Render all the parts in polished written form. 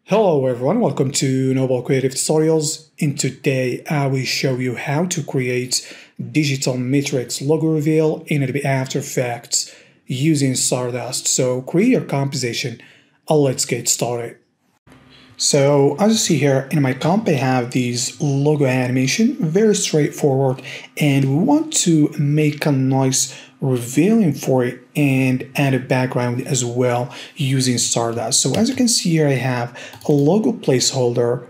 Hello everyone, welcome to Noble Creative Tutorials. In today I will show you how to create digital matrix logo reveal in Adobe After Effects using Stardust. So create your composition and let's get started. So as you see here in my comp I have these logo animation, very straightforward, and we want to make a nice revealing for it and add a background as well using Stardust. So as you can see here I have a logo placeholder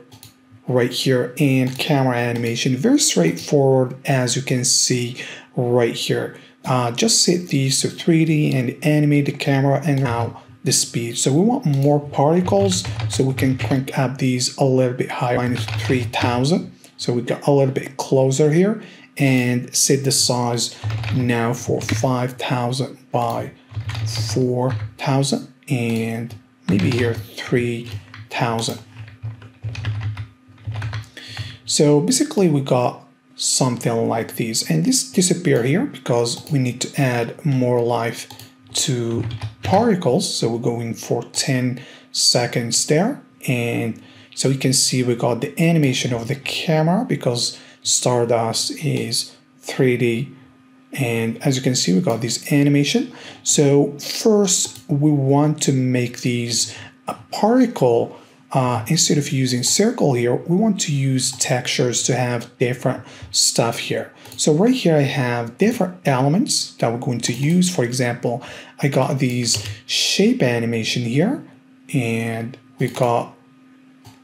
right here and camera animation, very straightforward as you can see right here. Just set these to 3D and animate the camera and now the speed. So we want more particles, so we can crank up these a little bit higher, -3000. So we got a little bit closer here and set the size now for 5000 by 4000 and maybe here 3000. So basically we got something like this, and this disappear here because we need to add more life to particles. So we're going for 10 seconds there, and so you can see we got the animation of the camera because Stardust is 3D, and as you can see we got this animation. So first we want to make these a particle. Instead of using circle here, we want to use textures to have different stuff here. So right here I have different elements that we're going to use. For example, I got these shape animation here, and we got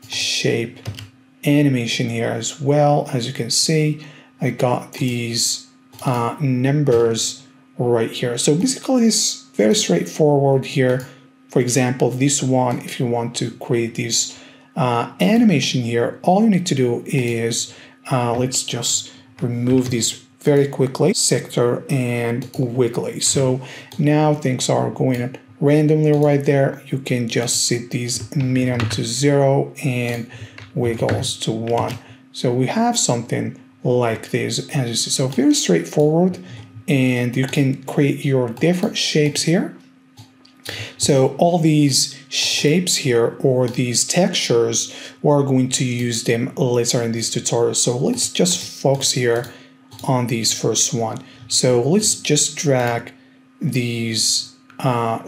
shape animation here as well. As you can see, I got these numbers right here. So basically it's very straightforward here. For example, this one, if you want to create this animation here, all you need to do is, let's just remove this very quickly, sector and wiggly. So now things are going randomly right there. You can just set these minimum to 0 and wiggles to 1. So we have something like this, as you see. So very straightforward, and you can create your different shapes here. So all these shapes here or these textures, we're going to use them later in this tutorial. So let's just focus here on this first one. So let's just drag these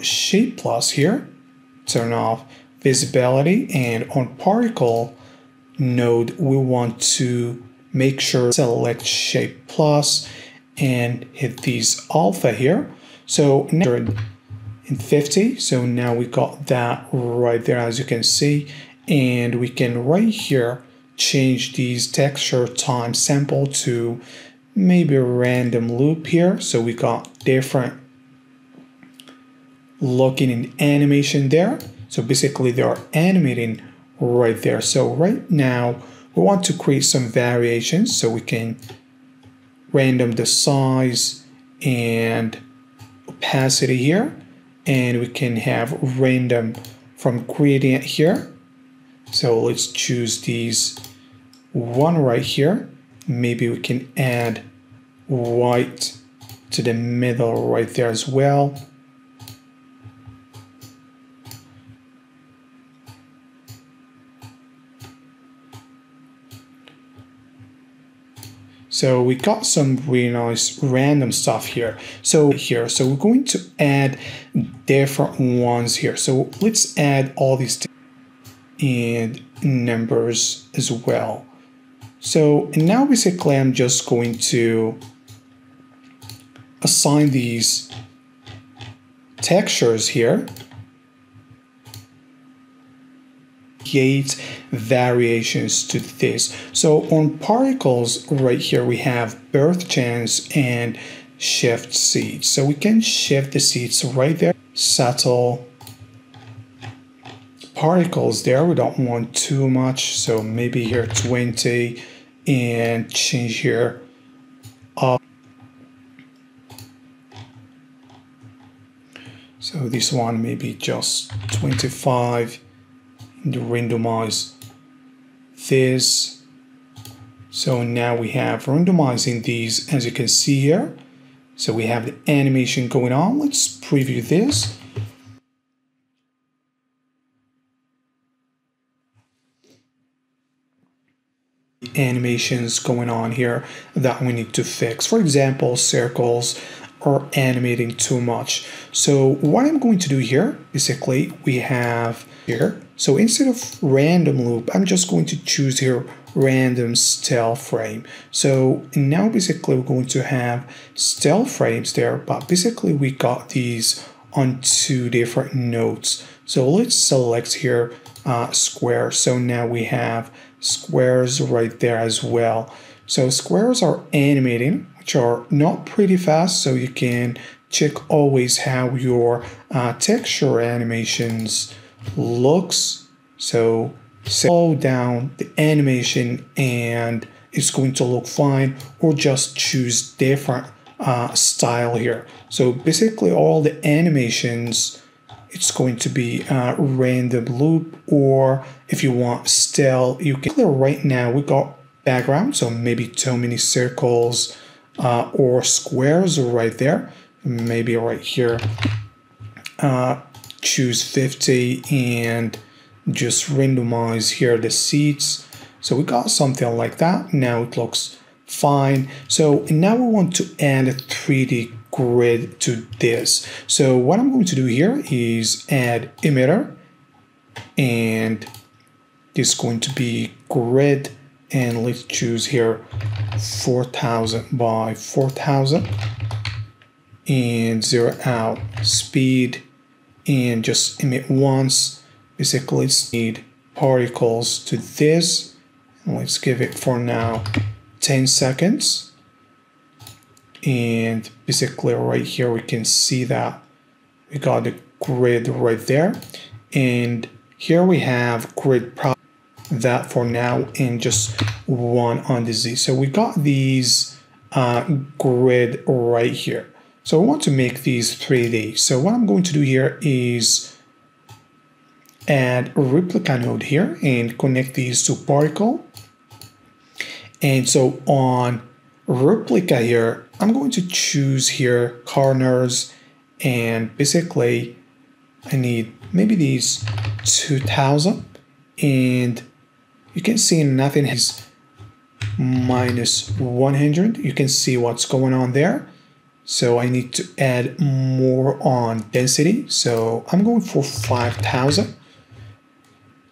shape plus here, turn off visibility, and on particle node we want to make sure select shape plus and hit these alpha here. So now in 50, so now we got that right there, as you can see, and we can right here change these texture time sample to maybe a random loop here. So we got different looking in animation there. So basically they are animating right there. So right now we want to create some variations, so we can random the size and opacity here, and we can have random from gradient here. So let's choose these one right here. Maybe we can add white to the middle right there as well. So we got some really nice random stuff here. So we're going to add different ones here. So let's add all these and numbers as well. So now basically I'm just going to assign these textures here. Create variations to this. So on particles right here we have birth chance and shift seeds. So we can shift the seeds right there. Settle particles there. We don't want too much, so maybe here 20, and change here up. So this one maybe just 25. And randomize this. So now we have randomizing these, as you can see here. So we have the animation going on. Let's preview this. animations going on here that we need to fix. For example, circles are animating too much. So what I'm going to do here, basically, we have here. So instead of random loop, I'm just going to choose here random still frame. So now basically we're going to have still frames there, but basically we got these on two different nodes. So let's select here square. So now we have squares right there as well. So squares are animating, which are not pretty fast, so you can check always how your texture animations looks. So slow down the animation and it's going to look fine, or just choose different style here. So basically all the animations, it's going to be a random loop, or if you want still, you can. Right now we got background, so maybe too many circles or squares right there. Maybe right here, choose 50 and just randomize here the seats. So we got something like that. Now it looks fine. So now we want to add a 3D grid to this. So what I'm going to do here is add emitter, and this is going to be grid, and let's choose here 4000 by 4000 and zero out speed and just emit once. Basically let's need particles to this, and let's give it for now 10 seconds. And basically right here we can see that we got the grid right there, and here we have grid that for now, and just one on the Z. So we got these grid right here. So I want to make these 3D. So what I'm going to do here is add a replica node here and connect these to particle. And so on replica here, I'm going to choose here corners, and basically I need maybe these 2000, and you can see nothing is minus 100. You can see what's going on there. So I need to add more on density. So I'm going for 5000.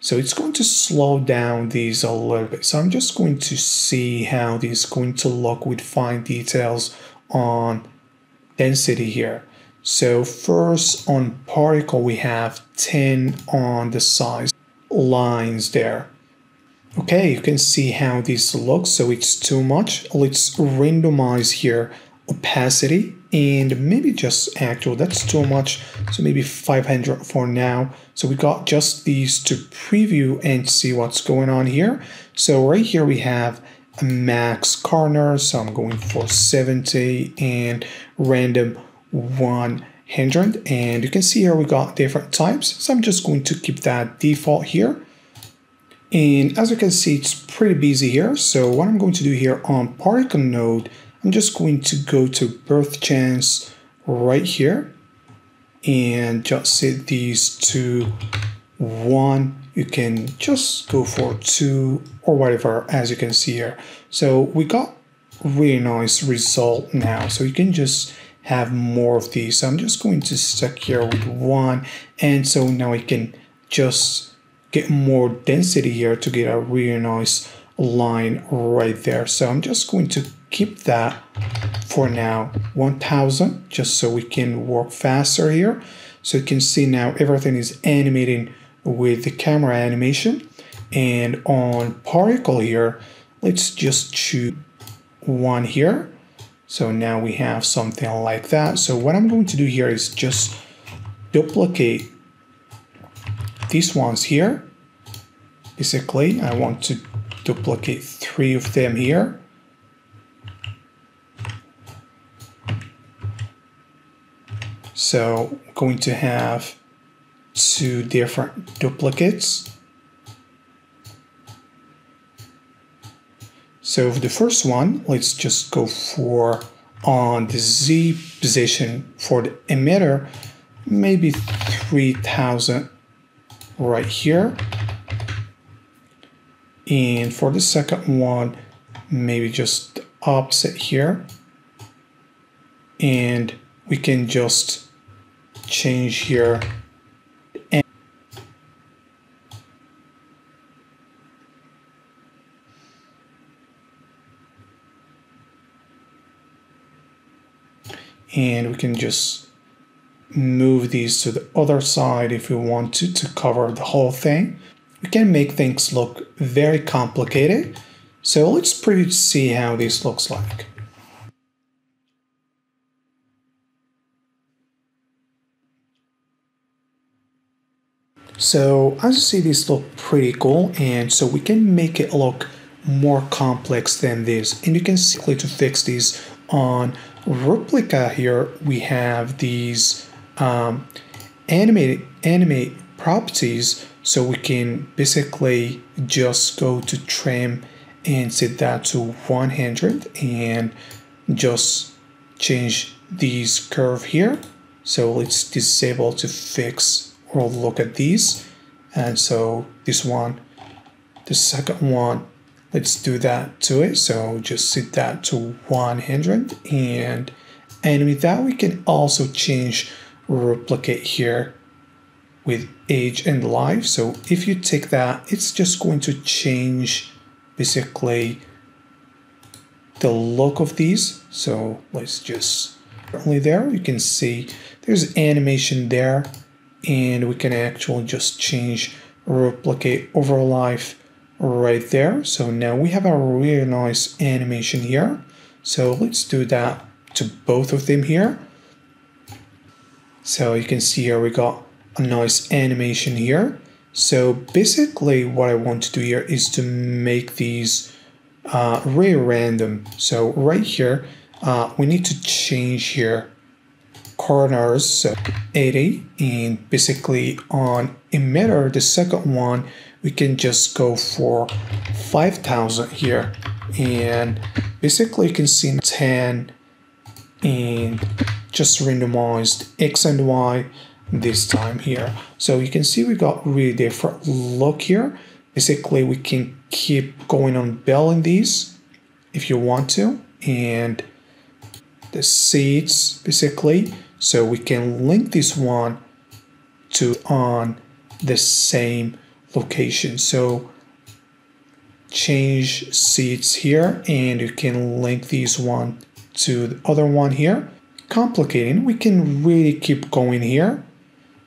So it's going to slow down these a little bit. So I'm just going to see how this is going to look with fine details on density here. So first on particle, we have 10 on the size lines there. Okay, you can see how this looks. So it's too much. Let's randomize here opacity, and maybe just actual, that's too much, so maybe 500 for now. So we got just these to preview and see what's going on here. So right here we have a max corner, so I'm going for 70 and random 100, and you can see here we got different types, so I'm just going to keep that default here. And as you can see, it's pretty busy here. So what I'm going to do here on particle node, I'm just going to go to birth chance right here and just set these to 1. You can just go for 2 or whatever, as you can see here. So we got really nice result now. So you can just have more of these. So I'm just going to stick here with 1. And so now I can just get more density here to get a really nice line right there. So I'm just going to keep that for now 1000, just so we can work faster here. So you can see now everything is animating with the camera animation. And on particle here, let's just choose 1 here. So now we have something like that. So what I'm going to do here is just duplicate these ones here. Basically, I want to duplicate 3 of them here. So I'm going to have 2 different duplicates. So for the first one, let's just go for on the Z position for the emitter, maybe 3000 right here. And for the second one, maybe just opposite here. And we can just change here. And we can just move these to the other side if we want to cover the whole thing. We can make things look very complicated. So let's pretty see how this looks like. So as you see, these look pretty cool, and so we can make it look more complex than this. And you can see to fix these on Replica here, we have these animate properties, so we can basically just go to trim and set that to 100 and just change these curve here. So let's disable to fix or look at these. And so this one, the second one, let's do that to it. So just set that to 100 and with that we can also change replicate here with age and life. So if you take that, it's just going to change basically the look of these. So let's just currently there you can see there's animation there, and we can actually just change replicate over life right there. So now we have a really nice animation here. So let's do that to both of them here. So you can see here we got a nice animation here. So basically what I want to do here is to make these really random. So right here we need to change here corners, so 80, and basically on emitter, the second one, we can just go for 5000 here, and basically you can see 10 and just randomized X and Y this time here. So you can see we got really different look here. Basically we can keep going on building these if you want to, and the seats basically, so we can link this one to on the same location. So change seats here, and you can link these one to the other one here. Complicating, we can really keep going here.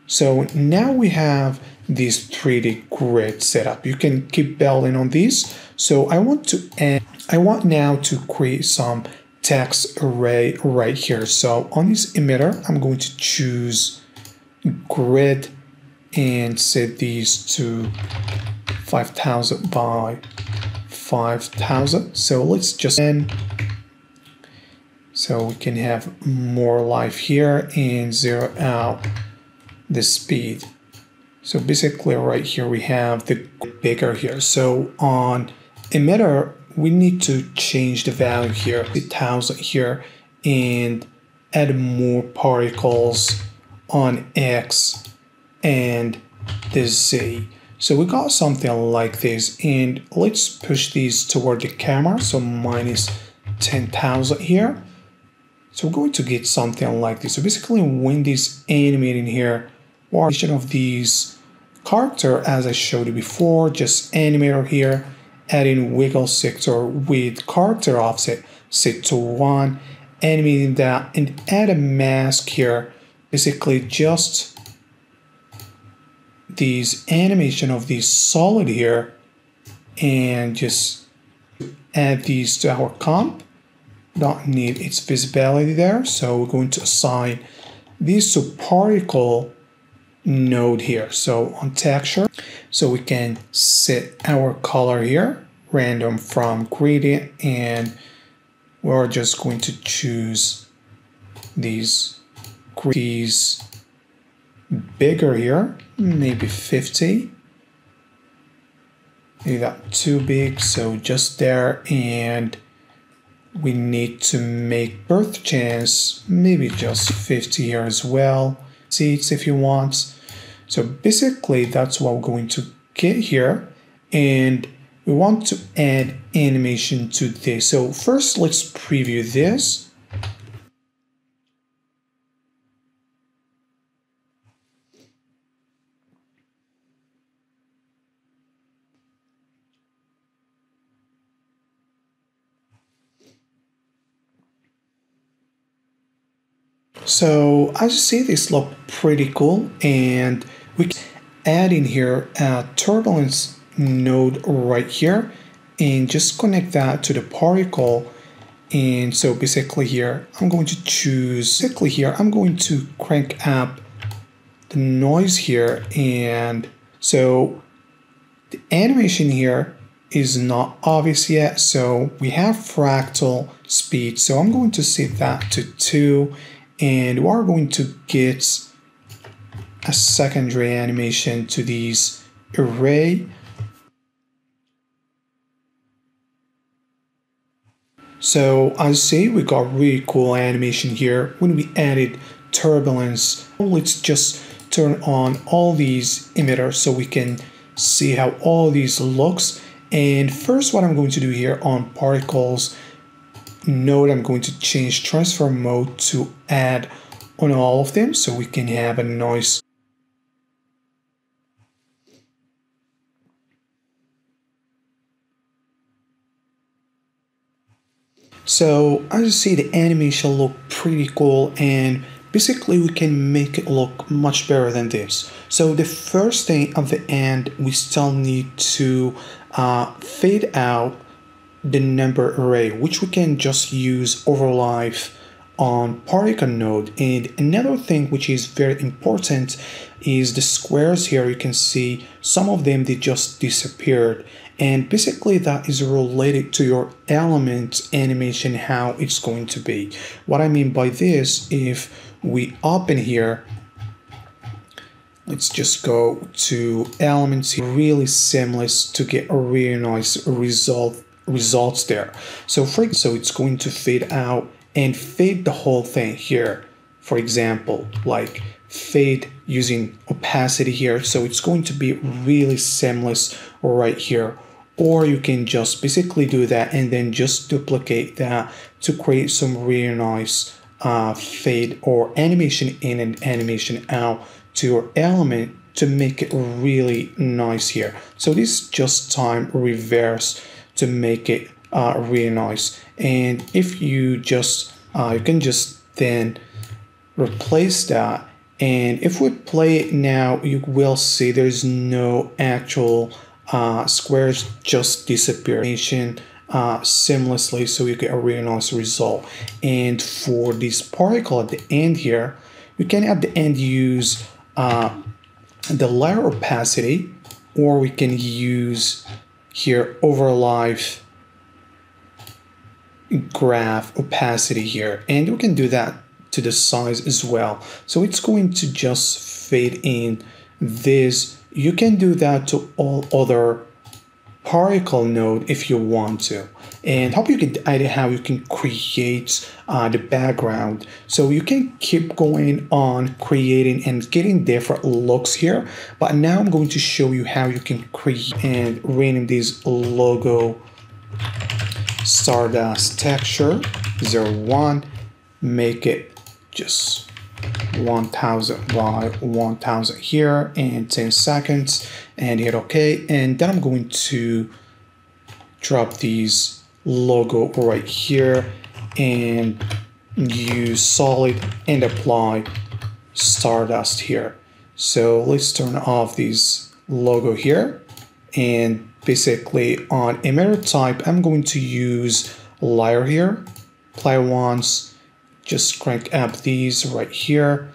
So now we have this 3D grid setup. You can keep building on these. So I want now to create some text array right here. So on this emitter, I'm going to choose grid and set these to 5000 by 5000. So let's just end. So we can have more life here and zero out the speed. So basically right here we have the bigger here. So on emitter, we need to change the value here, 1000 here, and add more particles on X and the Z. So we got something like this, and let's push these toward the camera. So minus 10,000 here. So we're going to get something like this. So basically when this animating here, or of these character, as I showed you before, just animator here, adding wiggle sector with character offset set to 1, animating that, and add a mask here, basically just these animation of these solid here, and just add these to our comp. Don't need its visibility there, so we're going to assign these to particle node here. So on texture, so we can set our color here, random from gradient, and we're just going to choose these bigger here, maybe 50. Maybe that too big, so just there. And we need to make birth chance maybe just 50 here as well. Seats if you want. So basically that's what we're going to get here. And we want to add animation to this. So first let's preview this. So as you see, this look pretty cool, and we can add in here a turbulence node right here and just connect that to the particle. And so basically here I'm going to choose, I'm going to crank up the noise here, and so the animation here is not obvious yet, so we have fractal speed, so I'm going to set that to 2, and we are going to get a secondary animation to these array. So as you see, we got really cool animation here when we added turbulence. Let's just turn on all these emitters so we can see how all these looks. And first, what I'm going to do here on particles node, I'm going to change transfer mode to add on all of them so we can have a noise. So as you see, the animation look pretty cool, and basically we can make it look much better than this. So the first thing at the end, we still need to fade out the number array, which we can just use overlife on particle node. And another thing which is very important is the squares here. You can see some of them, they just disappeared, and basically that is related to your element animation, how it's going to be. What I mean by this, if we open here, let's just go to elements, really seamless to get a really nice results there. So it's going to fade out and fade the whole thing here. For example, like fade using opacity here. So it's going to be really seamless right here. Or you can just basically do that and then just duplicate that to create some really nice fade or animation in and animation out to your element to make it really nice here. So this is just time reverse to make it really nice. And if you just you can just then replace that, and if we play it now, you will see there's no actual squares, just disappear seamlessly, so you get a really nice result. And for this particle at the end here, we can at the end use the layer opacity, or we can use here overlife graph opacity here, and we can do that to the size as well. So it's going to just fade in this. You can do that to all other particle node if you want to, and hope you get the idea how you can create the background. So you can keep going on creating and getting different looks here, but now I'm going to show you how you can create and rename this logo Stardust texture 01, make it just 1000 by 1000 here, and 10 seconds, and hit OK. And then I'm going to drop these logo right here and use solid and apply Stardust here. So let's turn off this logo here, and basically on emitter type, I'm going to use layer here, play once, just crank up these right here,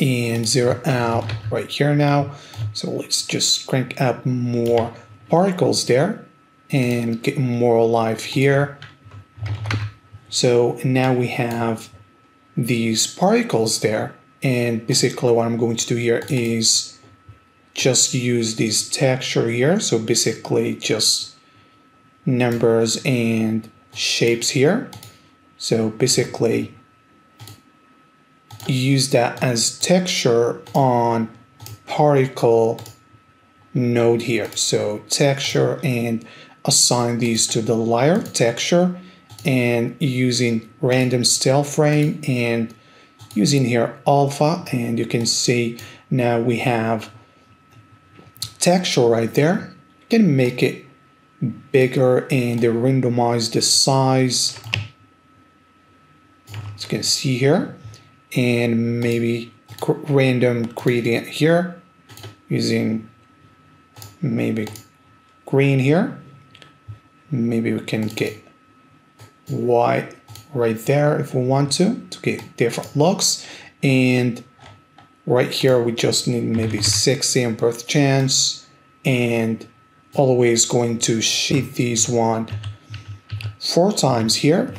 and zero out right here now. So let's just crank up more particles there and get more life here. So now we have these particles there, and basically what I'm going to do here is just use this texture here. So basically just numbers and shapes here. So basically use that as texture on particle node here. So texture, and assign these to the layer texture, and using random style frame and using here alpha, and you can see now we have texture right there. You can make it bigger and randomize the size, as you can see here, and maybe random gradient here using maybe green here. Maybe we can get white right there if we want to get different looks. And right here we just need maybe 60 and birth chance, and always going to shift these 4 times here.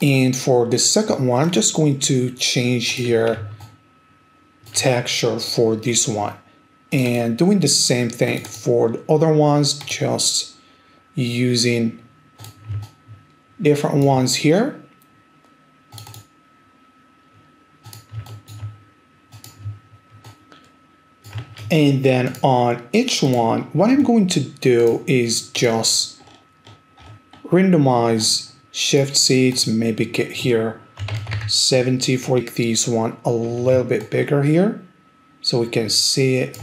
And for the second one, I'm just going to change here texture for this one, and doing the same thing for the other ones, just using different ones here. And then on each one, what I'm going to do is just randomize shift seeds, maybe get here 70 for these one a little bit bigger here so we can see it.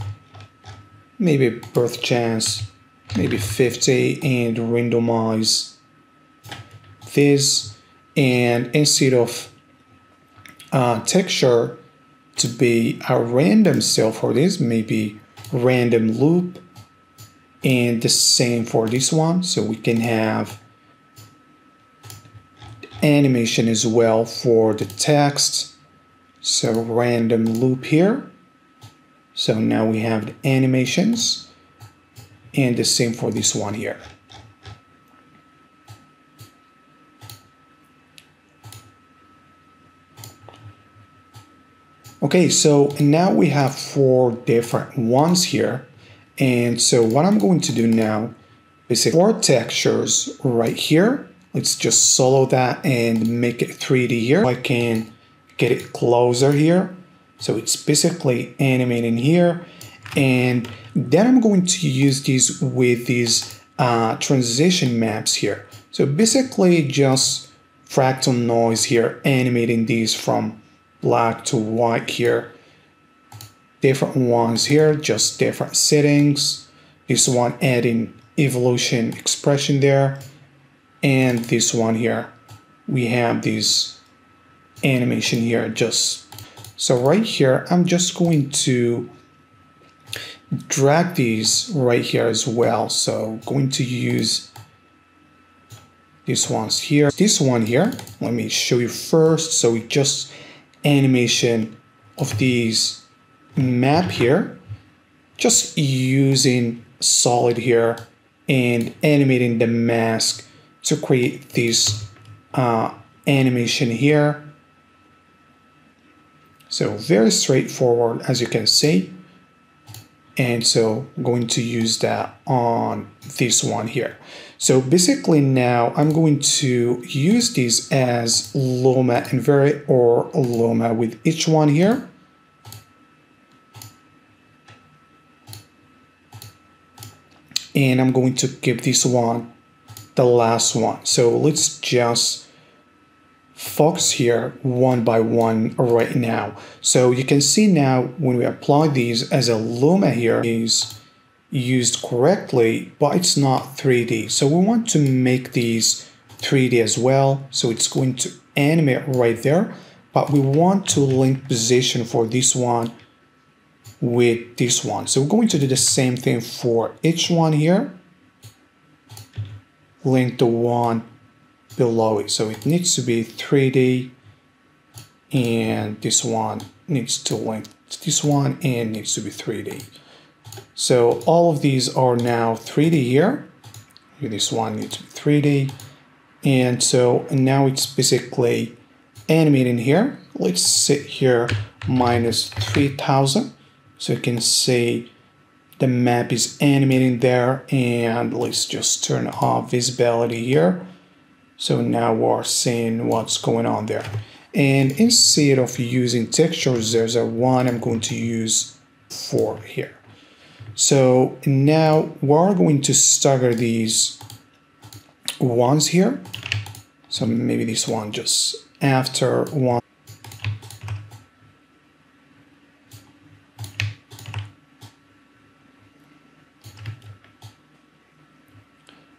Maybe birth chance, maybe 50, and randomize this. And instead of texture to be a random cell for this, maybe random loop, and the same for this one, so we can have animation as well for the text. So random loop here. So now we have the animations, and the same for this one here. Okay, so now we have 4 different ones here. And so what I'm going to do now is 4 textures right here. Let's just solo that and make it 3D here. I can get it closer here. So it's basically animating here. And then I'm going to use these with these transition maps here. So basically just fractal noise here, animating these from black to white here. Different ones here, just different settings. This one adding evolution expression there. And this one here, we have this animation here. So right here, I'm just going to drag these right here as well. So going to use these ones here. This one here, let me show you first. So we just animation of these map here, just using solid here and animating the mask to create this animation here. So very straightforward, as you can see. And so I'm going to use that on this one here. So basically now I'm going to use this as Luma invert or Luma with each one here. And I'm going to give this one the last one. So let's just focus here one by one right now. So you can see now when we apply these as a Luma here is used correctly, but it's not 3D. So we want to make these 3D as well. So it's going to animate right there, but we want to link position for this one with this one. So we're going to do the same thing for each one here. Link the one below it. So it needs to be 3D, and this one needs to link to this one and needs to be 3D. So all of these are now 3D here. This one needs to be 3D. And so now it's basically animating here. Let's sit here minus 3000. So you can see the map is animating there, and let's just turn off visibility here. So now we're seeing what's going on there. And instead of using textures, there's a one I'm going to use 4 here. So now we're going to stagger these ones here. So maybe this one just after one.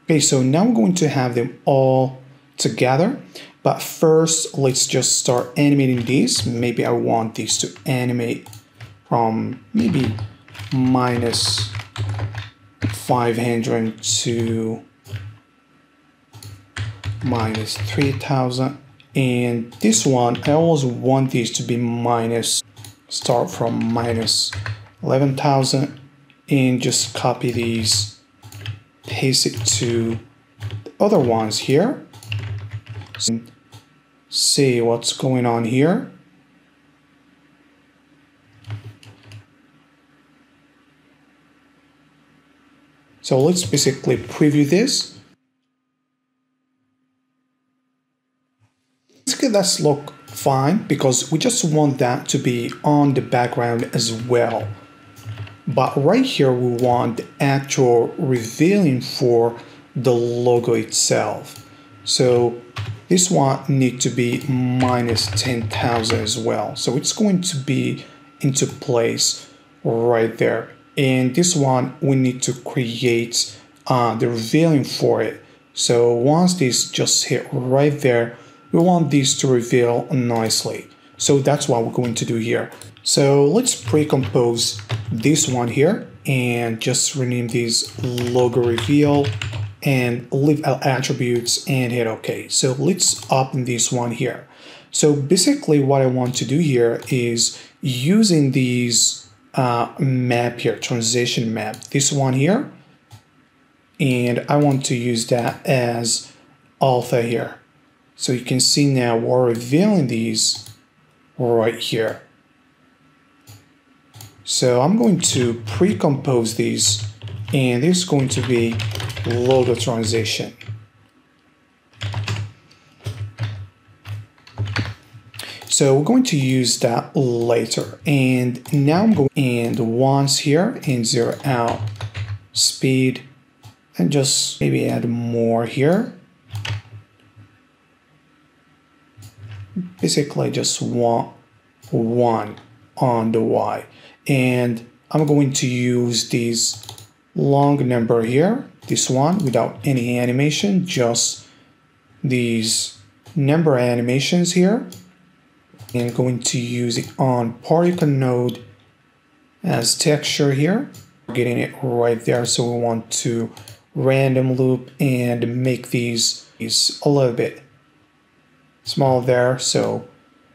Okay, so now I'm going to have them all together. But first, let's just start animating these. Maybe I want these to animate from maybe minus 500 to minus 3000. And this one, I always want these to be start from minus 11,000, and just copy these, paste it to the other ones here. See what's going on here. So let's basically preview this. Basically, that's look fine because we just want that to be on the background as well. But right here, we want the actual revealing for the logo itself. So this one needs to be minus 10,000 as well. So it's going to be into place right there. And this one, we need to create the revealing for it. So once this just hit right there, we want these to reveal nicely. So that's what we're going to do here. So let's pre-compose this one here and just rename this logo reveal and leave our attributes and hit OK. So let's open this one here. So basically what I want to do here is using these map here, transition map, this one here, and I want to use that as alpha here. So you can see now we're revealing these right here. So I'm going to pre-compose these, and this is going to be logo transition. So we're going to use that later. And now I'm going and once here and zero out speed and just maybe add more here. Basically just want one on the Y. And I'm going to use this long number here, this one without any animation, just these number animations here. And going to use it on particle node as texture here, getting it right there. So we want to random loop and make these a little bit small there. So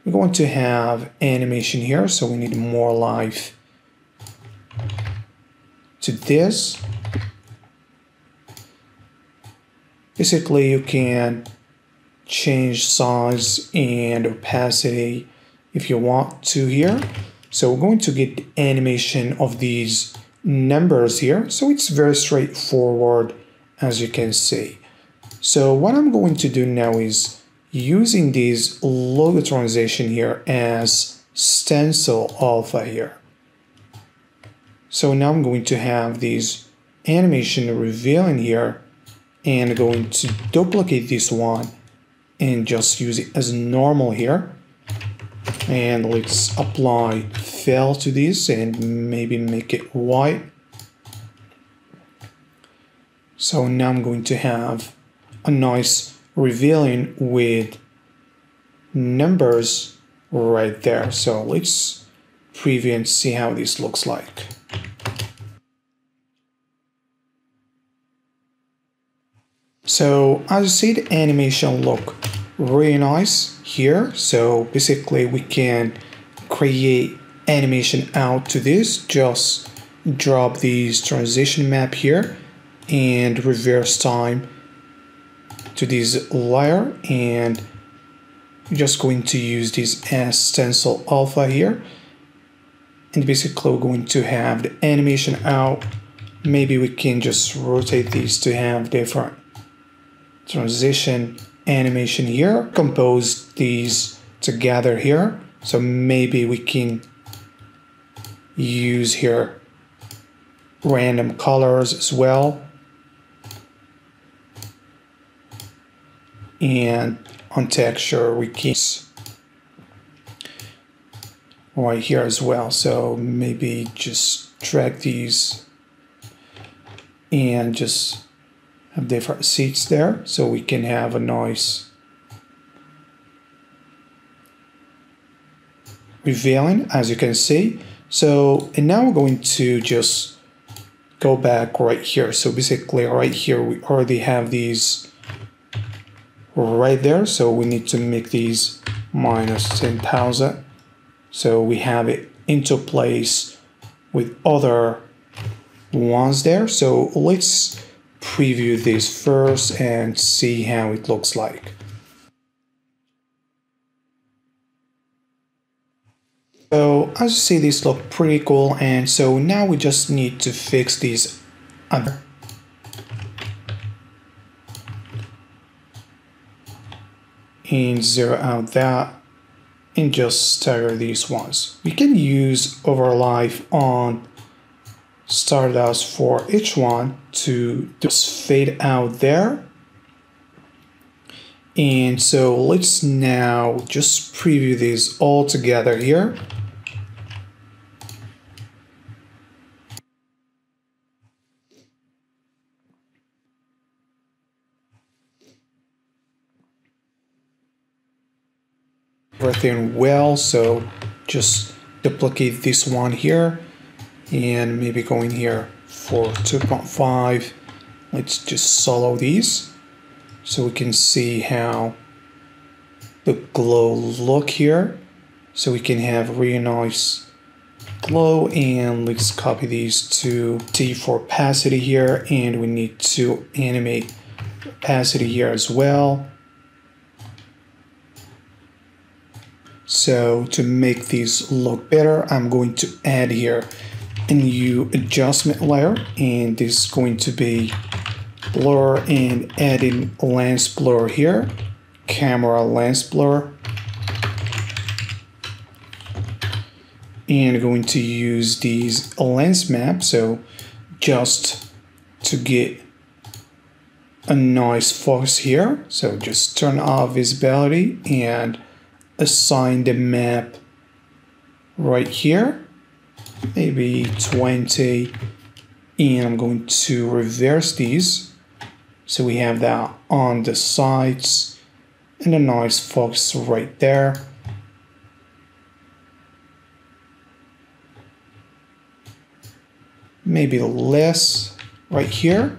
we're going to have animation here, so we need more life to this. Basically, you can change size and opacity if you want to here. So we're going to get the animation of these numbers here. So it's very straightforward, as you can see. So what I'm going to do now is using this logo transition here as stencil alpha here. So now I'm going to have these animation revealing here and going to duplicate this one and just use it as normal here. And let's apply fill to this and maybe make it white. So now I'm going to have a nice revealing with numbers right there. So let's preview and see how this looks like. So as you see, the animation look really nice here. So basically we can create animation out to this, just drop these transition map here and reverse time to this layer, and we're just going to use this as stencil alpha here, and basically we're going to have the animation out. Maybe we can just rotate these to have different transition animation here, compose these together here. So maybe we can use here random colors as well. And on texture, we can right here as well. So maybe just drag these and just have different seats there so we can have a nice revealing, as you can see. So, and now we're going to just go back right here. So basically right here, we already have these right there. So we need to make these minus 10,000. So we have it into place with other ones there. So let's preview this first and see how it looks like. So as you see, these look pretty cool, and so now we just need to fix these other. And zero out that and just stagger these ones. We can use overlife on Stardust for each one to just fade out there. And so let's now just preview these all together here. Everything well, so just duplicate this one here and maybe going here for 2.5. Let's just solo these so we can see how the glow look here. So we can have really nice glow, and let's copy these to T for opacity here, and we need to animate opacity here as well. So to make these look better, I'm going to add here a new adjustment layer, and this is going to be blur, and adding lens blur here, camera lens blur, and going to use these lens map, so just to get a nice focus here. So just turn off visibility and assign the map right here, maybe 20, and I'm going to reverse these so we have that on the sides and a nice focus right there. Maybe less right here.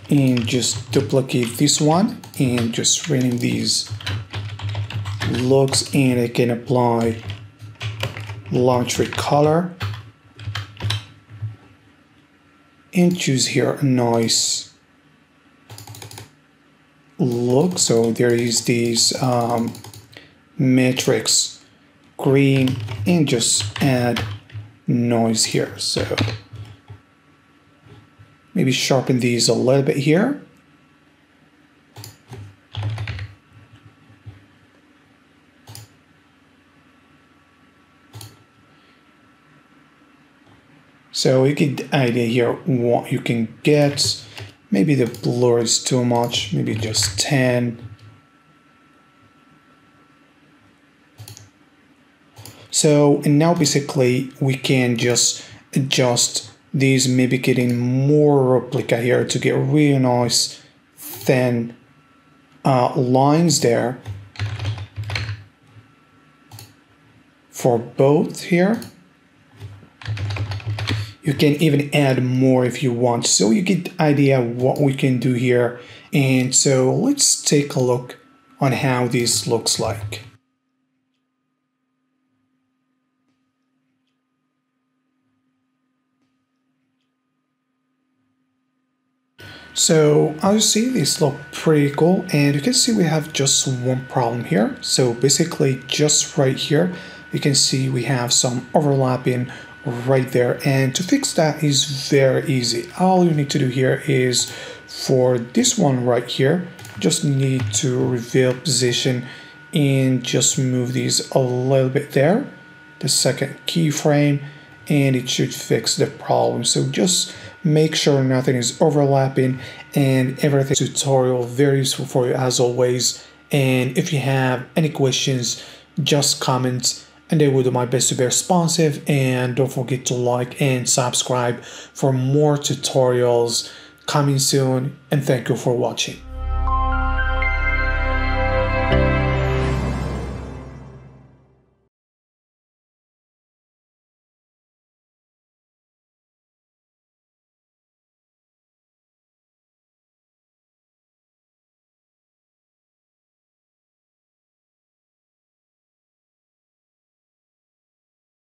And just duplicate this one and just rename these looks, and I can apply launcher color and choose here a nice look. So there is this matrix green, and just add noise here. So maybe sharpen these a little bit here. So you get the idea here what you can get. Maybe the blur is too much, maybe just 10. So, and now basically we can just adjust these, maybe getting more replica here to get really nice thin lines there for both here. You can even add more if you want. So you get the idea of what we can do here. And so let's take a look on how this looks like. So as you see, these look pretty cool, and you can see we have just one problem here. So basically just right here, you can see we have some overlapping right there, and to fix that is very easy. All you need to do here is for this one right here, just need to reveal position and just move these a little bit there. the second keyframe, and it should fix the problem. So just make sure nothing is overlapping and everything. Tutorial very useful for you as always. And if you have any questions, just comment and I will do my best to be responsive. And don't forget to like and subscribe for more tutorials coming soon. And thank you for watching.